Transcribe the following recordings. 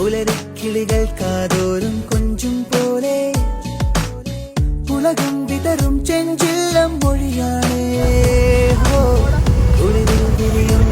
ഉലരിക്കിളികൾ കാതോരും കൊഞ്ചും പോലെ ഉലകം വിതറും ചെഞ്ചില്ലം മൊഴിയാണ് ഉളിരിൽ വിരിയും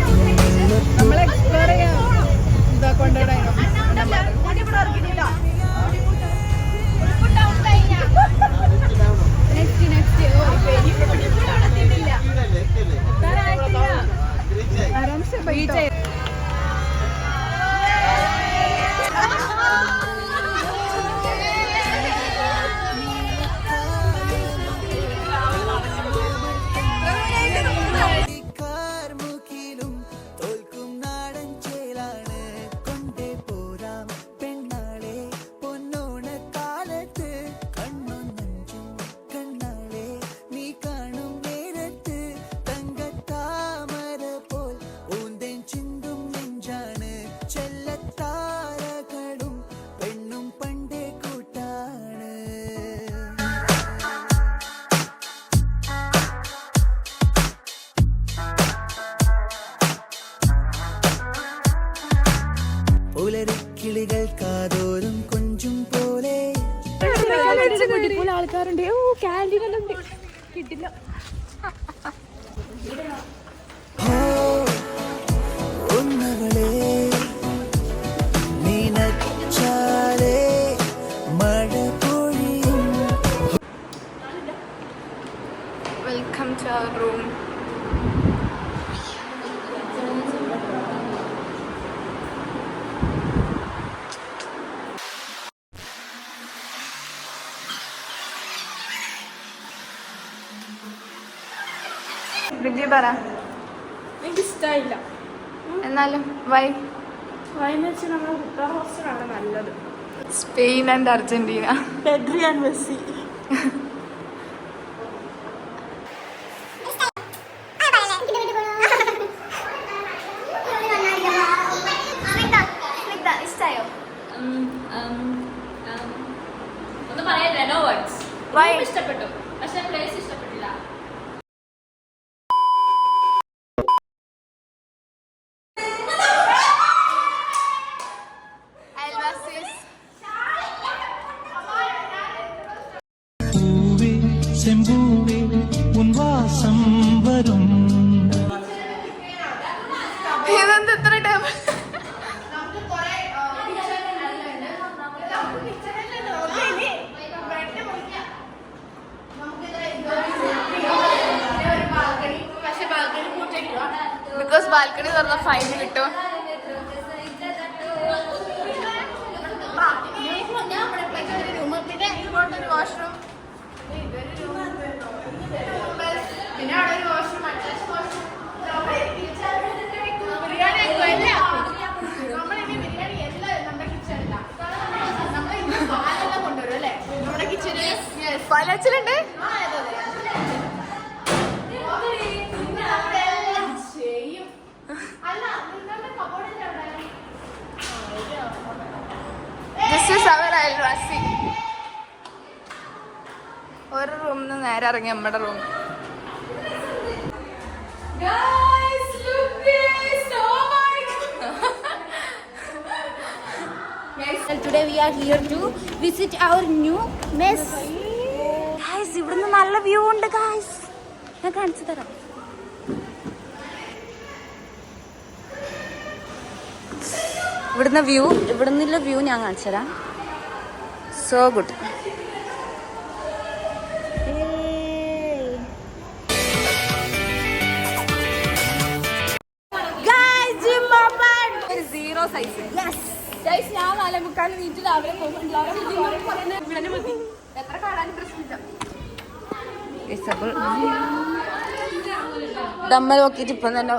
ഉലരിക്കിളികൾ കാതോരും കൊഞ്ചും പോലെ ആൾക്കാരുണ്ട്. ക്യാൻറ്റീനെല്ലാം കിട്ടില്ല. ഒന്നവളെ നീനച്ചാലേ മഴ പൊഴിയും. Welcome to our room. Review പറ. എനിക്ക് ഇഷ്ടമായില്ല. എന്നാലും വൈ വൈന്ന് വെച്ചാൽ നമ്മുടെ കുട്ടാർ ഹോസ്റ്റലാണ് നല്ലത്. Spain and Argentina. Pedri and Messi. ഇഷ്ടായോ? ഒന്നും പറയാനില്ല. No words. ഇഷ്ടപ്പെട്ടു, പക്ഷെ പ്ലേസ് ഇഷ്ടപ്പെട്ടില്ല. செம்பூவே உன் வாசம் வரும். ഇതെന്ത് ഇത്ര ടൈം? ബിക്കോസ് ബാൽക്കണി തുറന്ന ഫൈൻ കിട്ടും. വാഷ്റൂം പിന്നെ അവിടെ ഒരു വാഷ്റൂം അറ്റാച്ച് വാഷ്റൂം. ബിരിയാണി നമ്മളിനി ബിരിയാണി എല്ലാം നമ്മുടെ കിച്ചണില്ല. നമ്മൾ പാലെല്ലാം കൊണ്ടുവരും അല്ലേ നമ്മുടെ കിച്ചണ്. പാലച്ചിലുണ്ട്. ഒരു റൂമിൽ നിന്ന് നേരെ ഇറങ്ങി നമ്മുടെ room. Today we are here to visit our new mess. Guys, ഇവിടുന്ന് നല്ല വ്യൂ ഉണ്ട് guys. ഞാൻ കാണിച്ചു തരാം. ഇവിടുന്നുള്ള വ്യൂ ഞാൻ കാണിച്ചു തരാം. So good. Zero size. ഞാൻ 4:45 മിനിറ്റ് രാവിലെ എത്ര കാണാനും പ്രശ്നമില്ല. ദമ്മ നോക്കിയിട്ട് ഇപ്പം തന്നെ